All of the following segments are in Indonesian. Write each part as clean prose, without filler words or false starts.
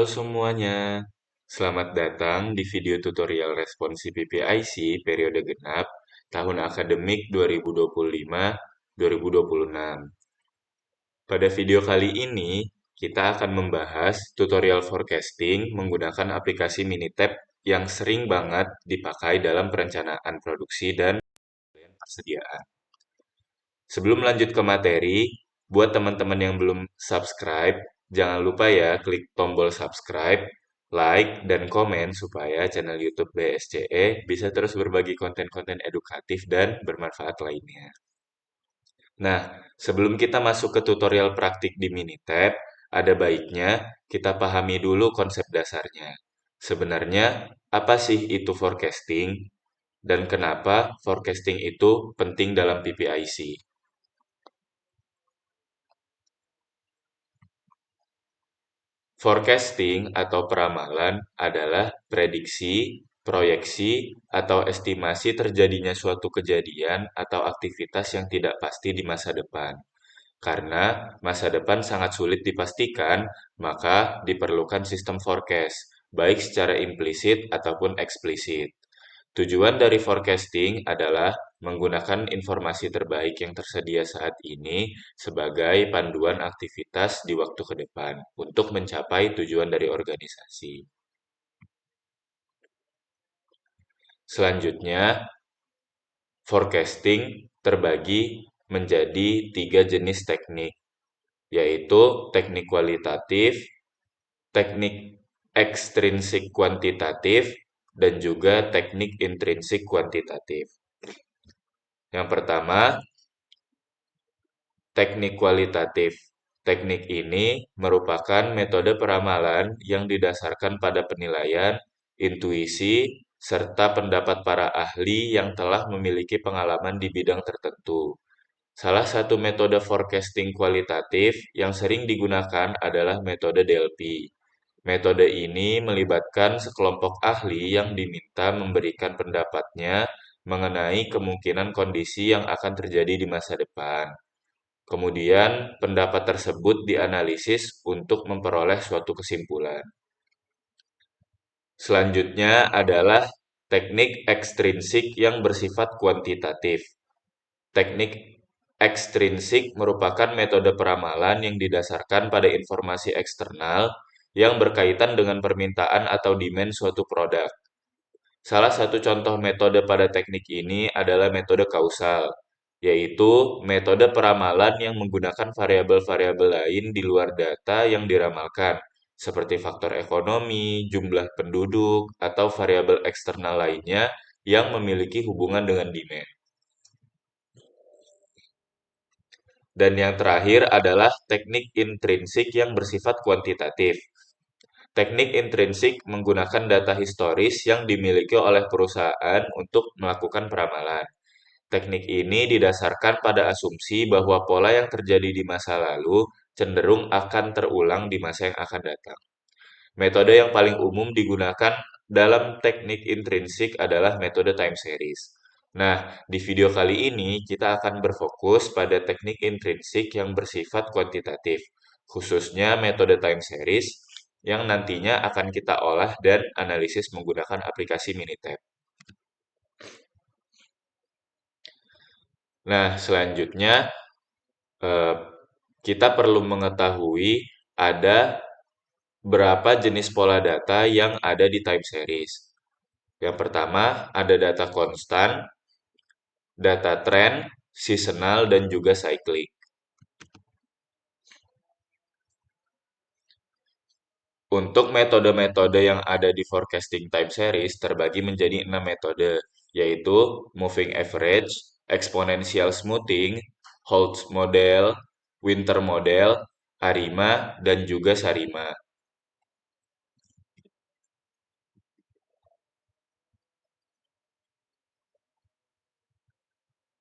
semuanya, selamat datang di video tutorial responsi PPIC periode genap tahun akademik 2025-2026. Pada video kali ini, kita akan membahas tutorial forecasting menggunakan aplikasi Minitab yang sering banget dipakai dalam perencanaan produksi dan persediaan. Sebelum lanjut ke materi, buat teman-teman yang belum subscribe, jangan lupa ya klik tombol subscribe, like, dan komen supaya channel YouTube BSCE bisa terus berbagi konten-konten edukatif dan bermanfaat lainnya. Nah, sebelum kita masuk ke tutorial praktik di Minitab, ada baiknya kita pahami dulu konsep dasarnya. Sebenarnya, apa sih itu forecasting dan kenapa forecasting itu penting dalam PPIC? Forecasting atau peramalan adalah prediksi, proyeksi, atau estimasi terjadinya suatu kejadian atau aktivitas yang tidak pasti di masa depan. Karena masa depan sangat sulit dipastikan, maka diperlukan sistem forecast, baik secara implisit ataupun eksplisit. Tujuan dari forecasting adalah menggunakan informasi terbaik yang tersedia saat ini sebagai panduan aktivitas di waktu ke depan untuk mencapai tujuan dari organisasi. Selanjutnya, forecasting terbagi menjadi 3 jenis teknik, yaitu teknik kualitatif, teknik ekstrinsik kuantitatif, dan juga teknik intrinsik kuantitatif. Yang pertama, teknik kualitatif. Teknik ini merupakan metode peramalan yang didasarkan pada penilaian, intuisi, serta pendapat para ahli yang telah memiliki pengalaman di bidang tertentu. Salah satu metode forecasting kualitatif yang sering digunakan adalah metode Delphi. Metode ini melibatkan sekelompok ahli yang diminta memberikan pendapatnya mengenai kemungkinan kondisi yang akan terjadi di masa depan. Kemudian, pendapat tersebut dianalisis untuk memperoleh suatu kesimpulan. Selanjutnya adalah teknik ekstrinsik yang bersifat kuantitatif. Teknik ekstrinsik merupakan metode peramalan yang didasarkan pada informasi eksternal yang berkaitan dengan permintaan atau demand suatu produk. Salah satu contoh metode pada teknik ini adalah metode kausal, yaitu metode peramalan yang menggunakan variabel-variabel lain di luar data yang diramalkan, seperti faktor ekonomi, jumlah penduduk, atau variabel eksternal lainnya yang memiliki hubungan dengan demand. Dan yang terakhir adalah teknik intrinsik yang bersifat kuantitatif. Teknik intrinsik menggunakan data historis yang dimiliki oleh perusahaan untuk melakukan peramalan. Teknik ini didasarkan pada asumsi bahwa pola yang terjadi di masa lalu cenderung akan terulang di masa yang akan datang. Metode yang paling umum digunakan dalam teknik intrinsik adalah metode time series. Nah, di video kali ini kita akan berfokus pada teknik intrinsik yang bersifat kuantitatif, khususnya metode time series yang nantinya akan kita olah dan analisis menggunakan aplikasi Minitab. Nah, selanjutnya eh, kita perlu mengetahui ada berapa jenis pola data yang ada di time series. Yang pertama, ada data konstan, data tren, seasonal, dan juga cyclic. Untuk metode-metode yang ada di forecasting time series terbagi menjadi 6 metode, yaitu moving average, exponential smoothing, Holtz model, Winter model, ARIMA, dan juga SARIMA.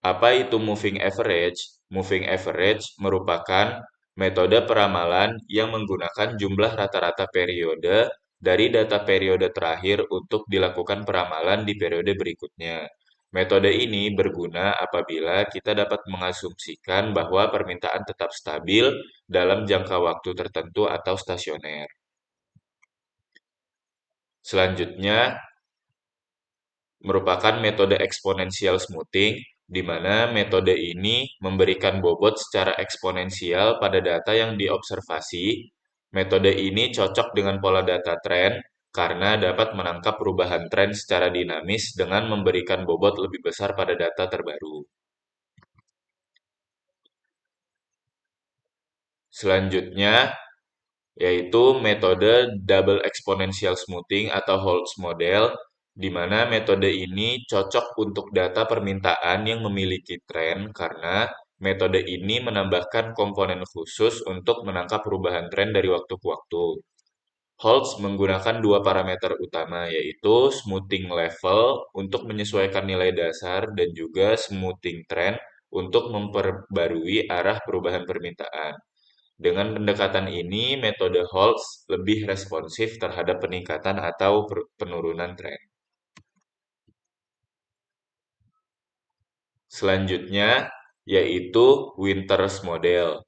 Apa itu moving average? Moving average merupakan metode peramalan yang menggunakan jumlah rata-rata periode dari data periode terakhir untuk dilakukan peramalan di periode berikutnya. Metode ini berguna apabila kita dapat mengasumsikan bahwa permintaan tetap stabil dalam jangka waktu tertentu atau stasioner. Selanjutnya merupakan metode exponential smoothing, di mana metode ini memberikan bobot secara eksponensial pada data yang diobservasi. Metode ini cocok dengan pola data tren karena dapat menangkap perubahan tren secara dinamis dengan memberikan bobot lebih besar pada data terbaru. Selanjutnya, yaitu metode double exponential smoothing atau Holtz model, di mana metode ini cocok untuk data permintaan yang memiliki tren karena metode ini menambahkan komponen khusus untuk menangkap perubahan tren dari waktu ke waktu. Holtz menggunakan dua parameter utama, yaitu smoothing level untuk menyesuaikan nilai dasar dan juga smoothing trend untuk memperbarui arah perubahan permintaan. Dengan pendekatan ini, metode Holtz lebih responsif terhadap peningkatan atau penurunan tren. Selanjutnya, yaitu Winters model,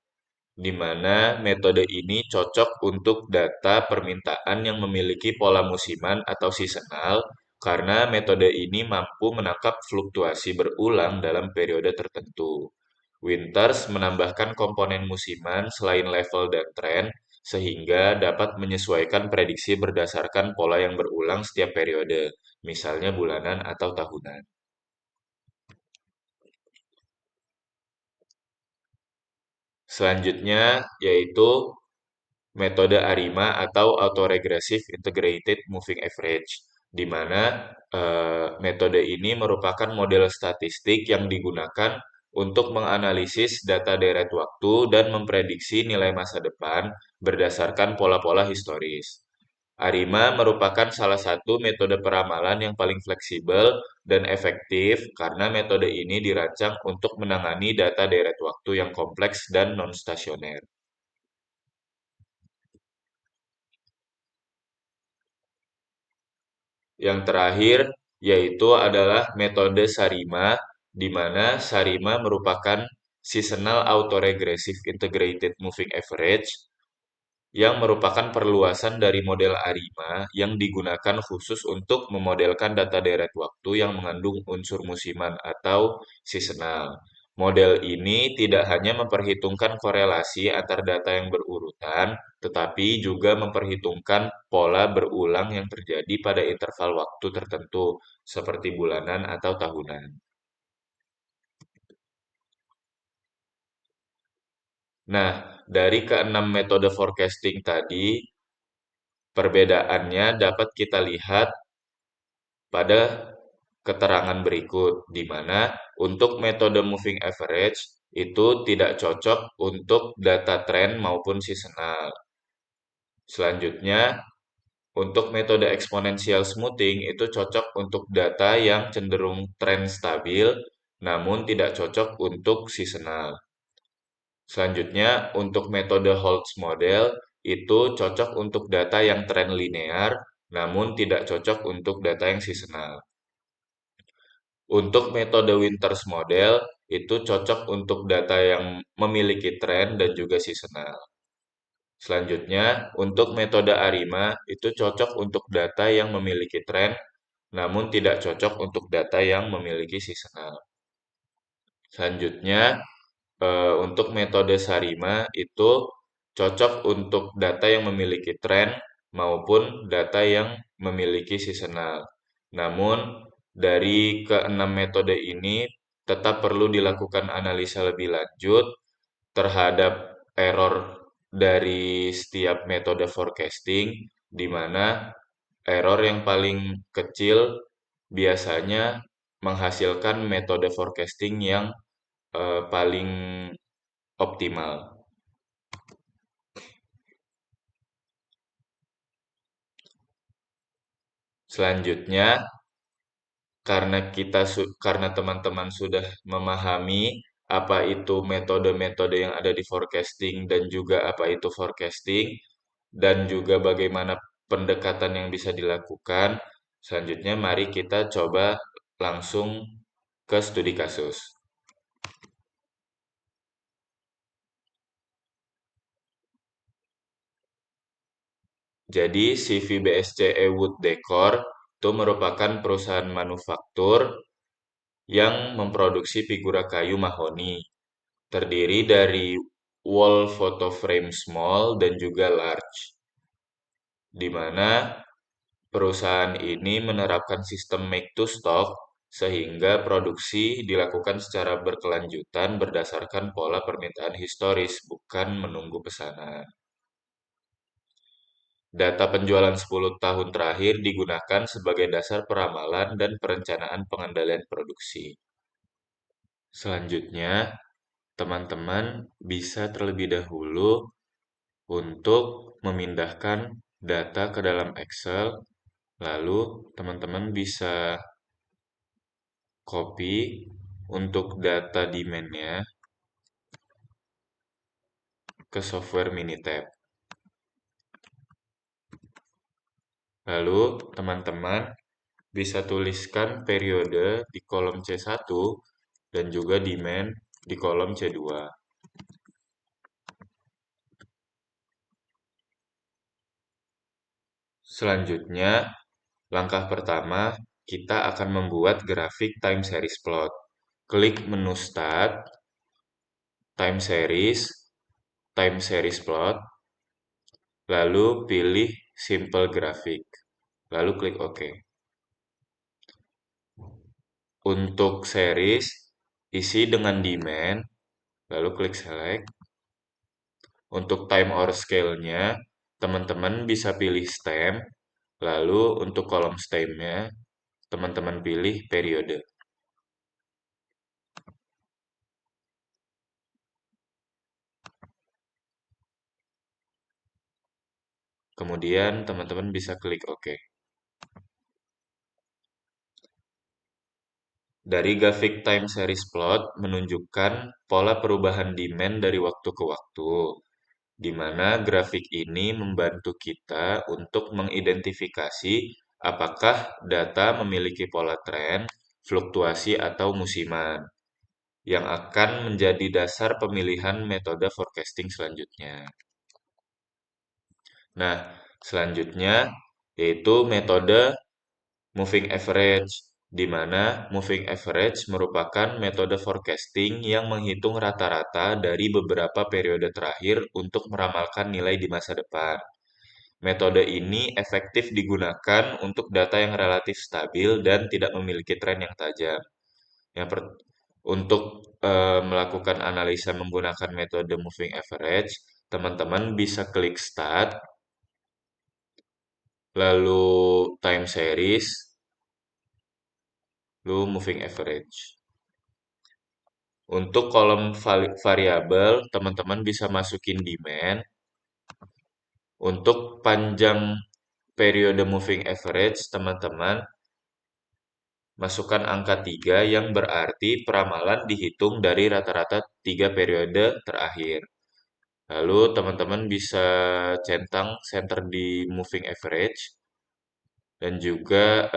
di mana metode ini cocok untuk data permintaan yang memiliki pola musiman atau seasonal, karena metode ini mampu menangkap fluktuasi berulang dalam periode tertentu. Winters menambahkan komponen musiman selain level dan tren, sehingga dapat menyesuaikan prediksi berdasarkan pola yang berulang setiap periode, misalnya bulanan atau tahunan. Selanjutnya yaitu metode ARIMA atau Autoregressive Integrated Moving Average, di mana metode ini merupakan model statistik yang digunakan untuk menganalisis data deret waktu dan memprediksi nilai masa depan berdasarkan pola-pola historis. ARIMA merupakan salah satu metode peramalan yang paling fleksibel dan efektif karena metode ini dirancang untuk menangani data deret waktu yang kompleks dan non-stasioner. Yang terakhir yaitu adalah metode SARIMA, di mana SARIMA merupakan Seasonal Autoregressive Integrated Moving Average yang merupakan perluasan dari model ARIMA yang digunakan khusus untuk memodelkan data deret waktu yang mengandung unsur musiman atau seasonal. Model ini tidak hanya memperhitungkan korelasi antar data yang berurutan, tetapi juga memperhitungkan pola berulang yang terjadi pada interval waktu tertentu, seperti bulanan atau tahunan. Nah, dari keenam metode forecasting tadi, perbedaannya dapat kita lihat pada keterangan berikut, di mana untuk metode moving average itu tidak cocok untuk data tren maupun seasonal. Selanjutnya, untuk metode exponential smoothing itu cocok untuk data yang cenderung tren stabil, namun tidak cocok untuk seasonal. Selanjutnya, untuk metode Holtz model itu cocok untuk data yang tren linear, namun tidak cocok untuk data yang seasonal. Untuk metode Winters model itu cocok untuk data yang memiliki tren dan juga seasonal. Selanjutnya, untuk metode ARIMA itu cocok untuk data yang memiliki tren, namun tidak cocok untuk data yang memiliki seasonal. Selanjutnya, untuk metode SARIMA itu cocok untuk data yang memiliki tren maupun data yang memiliki seasonal. Namun, dari keenam metode ini tetap perlu dilakukan analisa lebih lanjut terhadap error dari setiap metode forecasting, di mana error yang paling kecil biasanya menghasilkan metode forecasting yang paling optimal. Selanjutnya, karena teman-teman sudah memahami apa itu metode-metode yang ada di forecasting dan juga apa itu forecasting dan juga bagaimana pendekatan yang bisa dilakukan. Selanjutnya, mari kita coba langsung ke studi kasus. Jadi CV BSCE Wood Decor itu merupakan perusahaan manufaktur yang memproduksi figura kayu mahoni, terdiri dari wall photo frame small dan juga large, di mana perusahaan ini menerapkan sistem make to stock sehingga produksi dilakukan secara berkelanjutan berdasarkan pola permintaan historis, bukan menunggu pesanan. Data penjualan 10 tahun terakhir digunakan sebagai dasar peramalan dan perencanaan pengendalian produksi. Selanjutnya, teman-teman bisa terlebih dahulu untuk memindahkan data ke dalam Excel, lalu teman-teman bisa copy untuk data demand-nya ke software Minitab. Lalu teman-teman bisa tuliskan periode di kolom C1 dan juga demand di kolom C2. Selanjutnya, langkah pertama, kita akan membuat grafik time series plot. Klik menu Start, Time Series Plot, lalu pilih Simple Graphic, lalu klik OK. Untuk series, isi dengan demand, lalu klik Select. Untuk time or scale-nya, teman-teman bisa pilih stem, lalu untuk kolom stem-nya, teman-teman pilih periode. Kemudian teman-teman bisa klik OK. Dari grafik time series plot menunjukkan pola perubahan demand dari waktu ke waktu, di mana grafik ini membantu kita untuk mengidentifikasi apakah data memiliki pola tren, fluktuasi, atau musiman, yang akan menjadi dasar pemilihan metode forecasting selanjutnya. Nah, selanjutnya yaitu metode moving average, di mana moving average merupakan metode forecasting yang menghitung rata-rata dari beberapa periode terakhir untuk meramalkan nilai di masa depan. Metode ini efektif digunakan untuk data yang relatif stabil dan tidak memiliki tren yang tajam. Untuk melakukan analisa menggunakan metode moving average, teman-teman bisa klik Start, lalu Time Series, lalu Moving Average. Untuk kolom variabel, teman-teman bisa masukin demand. Untuk panjang periode moving average, teman-teman masukkan angka 3 yang berarti peramalan dihitung dari rata-rata 3 periode terakhir. Lalu teman-teman bisa centang center di moving average dan juga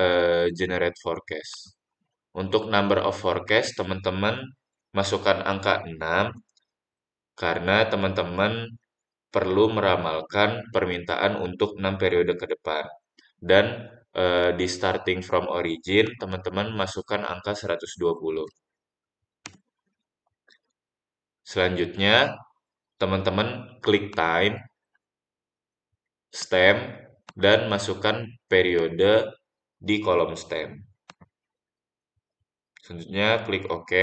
generate forecast. Untuk number of forecast, teman-teman masukkan angka 6 karena teman-teman perlu meramalkan permintaan untuk 6 periode ke depan. Dan di starting from origin, teman-teman masukkan angka 120. Selanjutnya, teman-teman klik time, stem, dan masukkan periode di kolom stem. Selanjutnya, klik OK.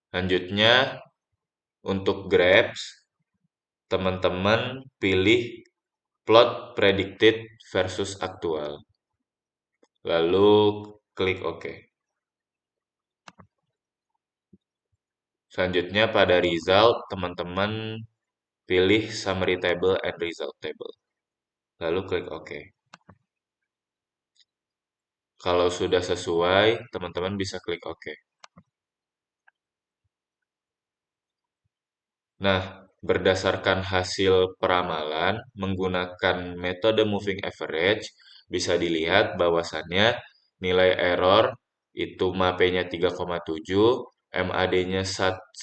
Selanjutnya, untuk graphs, teman-teman pilih plot predicted versus aktual. Lalu klik OK. Selanjutnya pada result, teman-teman pilih summary table and result table. Lalu klik OK. Kalau sudah sesuai, teman-teman bisa klik OK. Nah, berdasarkan hasil peramalan menggunakan metode moving average, bisa dilihat bahwasannya nilai error itu MAP-nya 3,7, MAD-nya 147,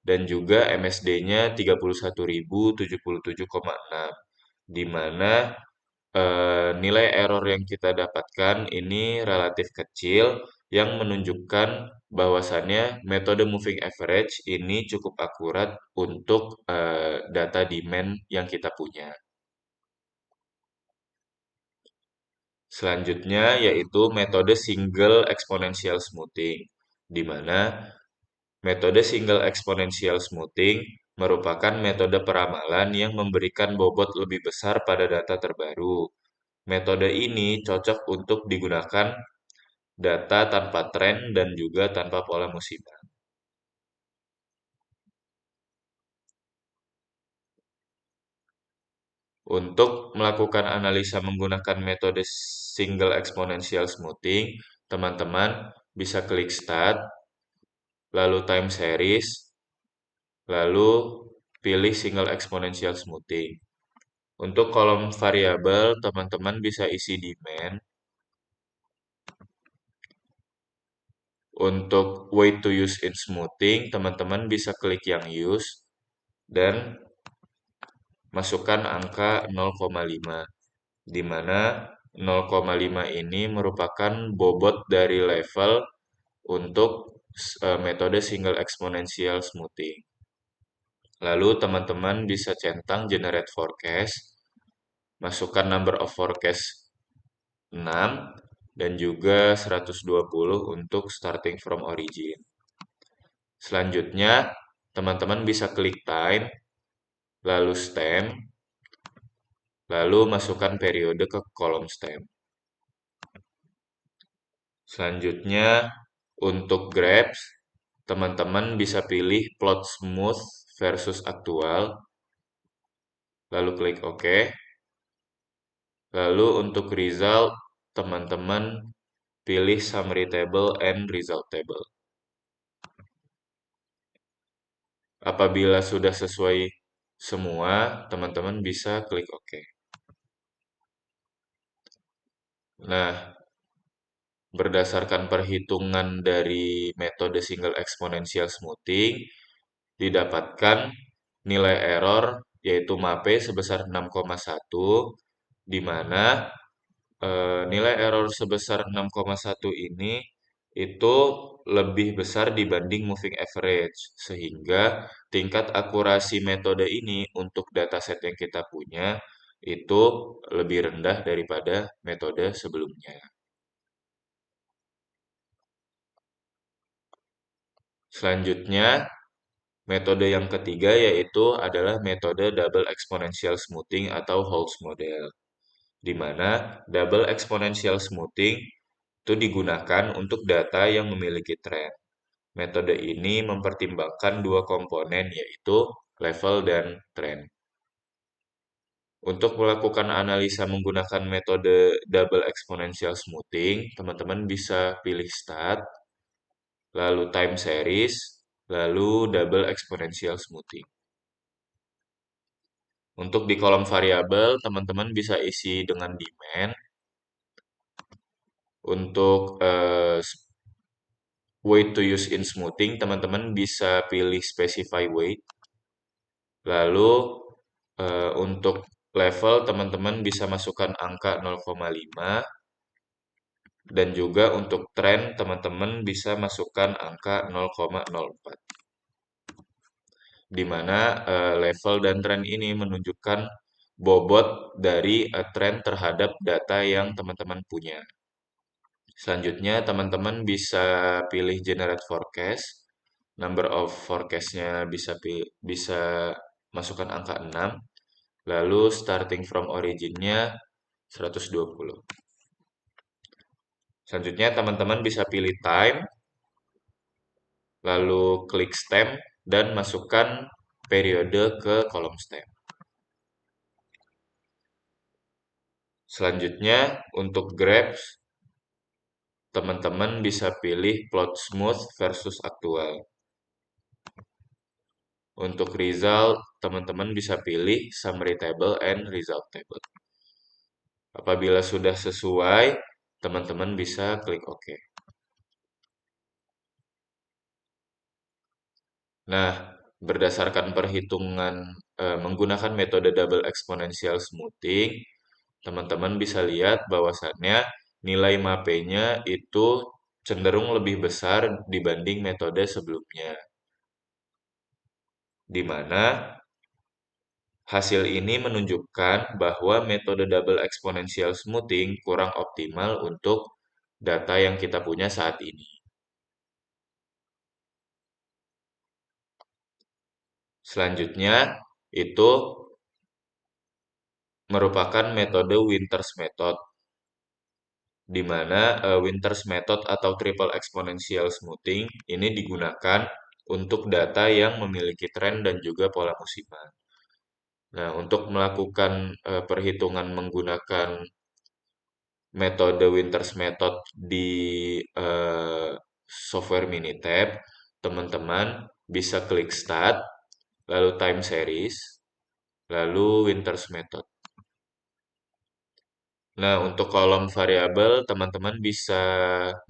dan juga MSD-nya 31.077,6, di mana nilai error yang kita dapatkan ini relatif kecil yang menunjukkan bahwasannya metode moving average ini cukup akurat untuk data demand yang kita punya. Selanjutnya yaitu metode single exponential smoothing, di mana metode single exponential smoothing merupakan metode peramalan yang memberikan bobot lebih besar pada data terbaru. Metode ini cocok untuk digunakan data tanpa tren dan juga tanpa pola musiman. Untuk melakukan analisa menggunakan metode single exponential smoothing, teman-teman bisa klik start, lalu time series, lalu pilih single exponential smoothing. Untuk kolom variabel, teman-teman bisa isi demand. Untuk way to use in smoothing, teman-teman bisa klik yang use dan masukkan angka 0,5, di mana 0,5 ini merupakan bobot dari level untuk metode single exponential smoothing. Lalu teman-teman bisa centang generate forecast, masukkan number of forecast 6 dan juga 120 untuk starting from origin. Selanjutnya, teman-teman bisa klik time, lalu stem, lalu masukkan periode ke kolom stem. Selanjutnya, untuk graphs, teman-teman bisa pilih plot smooth versus aktual, lalu klik OK. Lalu untuk result, teman-teman pilih summary table and result table. Apabila sudah sesuai semua, teman-teman bisa klik OK. Nah, berdasarkan perhitungan dari metode single exponential smoothing, didapatkan nilai error yaitu MAPE sebesar 6,1, di mana nilai error sebesar 6,1 ini itu lebih besar dibanding moving average, sehingga tingkat akurasi metode ini untuk dataset yang kita punya itu lebih rendah daripada metode sebelumnya. Selanjutnya, metode yang ketiga yaitu adalah metode double exponential smoothing atau Holtz model, di mana double exponential smoothing itu digunakan untuk data yang memiliki tren. Metode ini mempertimbangkan dua komponen yaitu level dan tren. Untuk melakukan analisa menggunakan metode double exponential smoothing, teman-teman bisa pilih start, lalu time series, lalu double exponential smoothing. Untuk di kolom variabel, teman-teman bisa isi dengan demand. Untuk weight to use in smoothing, teman-teman bisa pilih specify weight. Lalu untuk level, teman-teman bisa masukkan angka 0,5. Dan juga untuk tren, teman-teman bisa masukkan angka 0,04. Di mana level dan tren ini menunjukkan bobot dari tren terhadap data yang teman-teman punya. Selanjutnya, teman-teman bisa pilih generate forecast. Number of forecast-nya bisa masukkan angka 6. Lalu starting from origin-nya 120. Selanjutnya, teman-teman bisa pilih time, lalu klik stem, dan masukkan periode ke kolom stem. Selanjutnya, untuk graphs, teman-teman bisa pilih plot smooth versus aktual. Untuk result, teman-teman bisa pilih summary table and result table. Apabila sudah sesuai, teman-teman bisa klik OK. Nah, berdasarkan perhitungan menggunakan metode double exponential smoothing, teman-teman bisa lihat bahwasannya nilai MAPE-nya itu cenderung lebih besar dibanding metode sebelumnya. Di mana hasil ini menunjukkan bahwa metode double exponential smoothing kurang optimal untuk data yang kita punya saat ini. Selanjutnya, itu merupakan metode Winters Method, di mana Winters Method atau Triple Exponential Smoothing ini digunakan untuk data yang memiliki tren dan juga pola musiman. Nah, untuk melakukan perhitungan menggunakan metode Winters Method di software Minitab, teman-teman bisa klik Start, lalu Time Series, lalu Winters Method. Nah, untuk kolom variabel, teman-teman bisa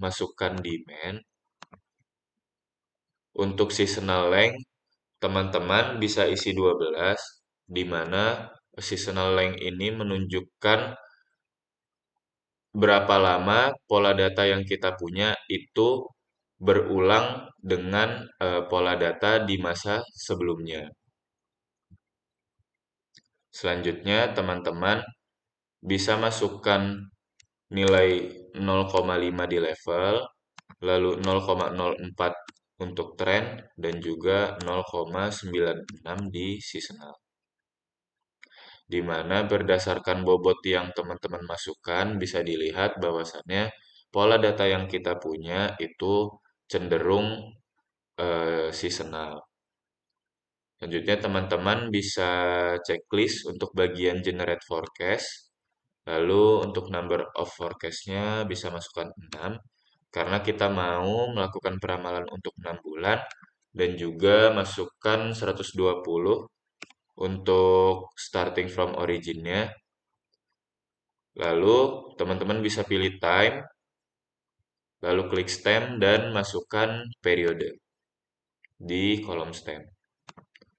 masukkan demand. Untuk seasonal length, teman-teman bisa isi 12, di mana seasonal length ini menunjukkan berapa lama pola data yang kita punya itu berulang dengan pola data di masa sebelumnya. Selanjutnya, teman-teman bisa masukkan nilai 0,5 di level, lalu 0,04 untuk tren, dan juga 0,96 di seasonal. Di mana berdasarkan bobot yang teman-teman masukkan, bisa dilihat bahwasannya pola data yang kita punya itu cenderung seasonal. Selanjutnya teman-teman bisa checklist untuk bagian generate forecast. Lalu untuk number of forecast-nya bisa masukkan 6. Karena kita mau melakukan peramalan untuk 6 bulan. Dan juga masukkan 120 untuk starting from origin-nya. Lalu teman-teman bisa pilih time. Lalu klik stem dan masukkan periode di kolom stem.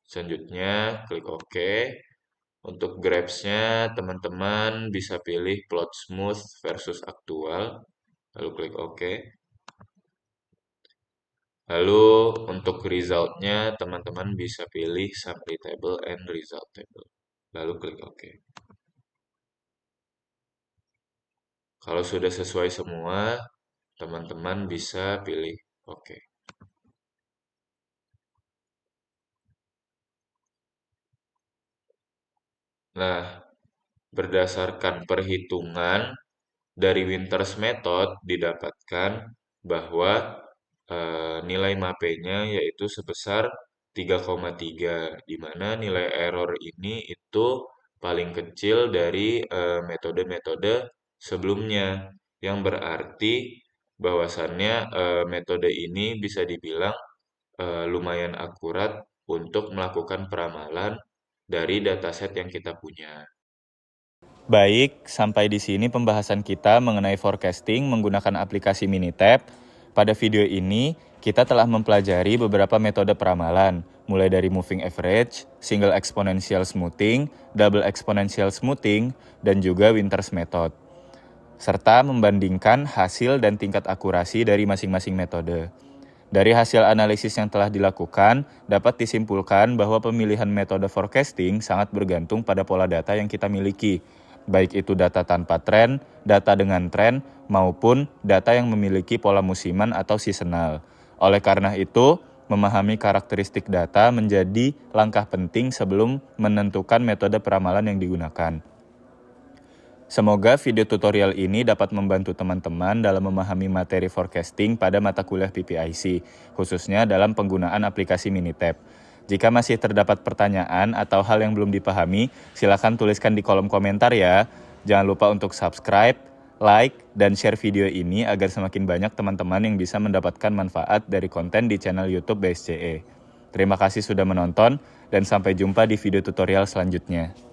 Selanjutnya klik OK. Untuk graphs-nya teman-teman bisa pilih plot smooth versus aktual. Lalu klik OK. Lalu untuk result-nya teman-teman bisa pilih summary table and result table. Lalu klik OK. Kalau sudah sesuai semua, teman-teman bisa pilih OK. Nah, berdasarkan perhitungan dari Winters Method didapatkan bahwa nilai MAPE-nya yaitu sebesar 3,3, di mana nilai error ini itu paling kecil dari metode-metode sebelumnya, yang berarti bahwasannya metode ini bisa dibilang lumayan akurat untuk melakukan peramalan dari dataset yang kita punya. Baik, sampai di sini pembahasan kita mengenai forecasting menggunakan aplikasi Minitab. Pada video ini, kita telah mempelajari beberapa metode peramalan, mulai dari moving average, single exponential smoothing, double exponential smoothing, dan juga Winters method, serta membandingkan hasil dan tingkat akurasi dari masing-masing metode. Dari hasil analisis yang telah dilakukan, dapat disimpulkan bahwa pemilihan metode forecasting sangat bergantung pada pola data yang kita miliki, baik itu data tanpa tren, data dengan tren, maupun data yang memiliki pola musiman atau seasonal. Oleh karena itu, memahami karakteristik data menjadi langkah penting sebelum menentukan metode peramalan yang digunakan. Semoga video tutorial ini dapat membantu teman-teman dalam memahami materi forecasting pada mata kuliah PPIC, khususnya dalam penggunaan aplikasi Minitab. Jika masih terdapat pertanyaan atau hal yang belum dipahami, silakan tuliskan di kolom komentar ya. Jangan lupa untuk subscribe, like, dan share video ini agar semakin banyak teman-teman yang bisa mendapatkan manfaat dari konten di channel YouTube BSCE. Terima kasih sudah menonton, dan sampai jumpa di video tutorial selanjutnya.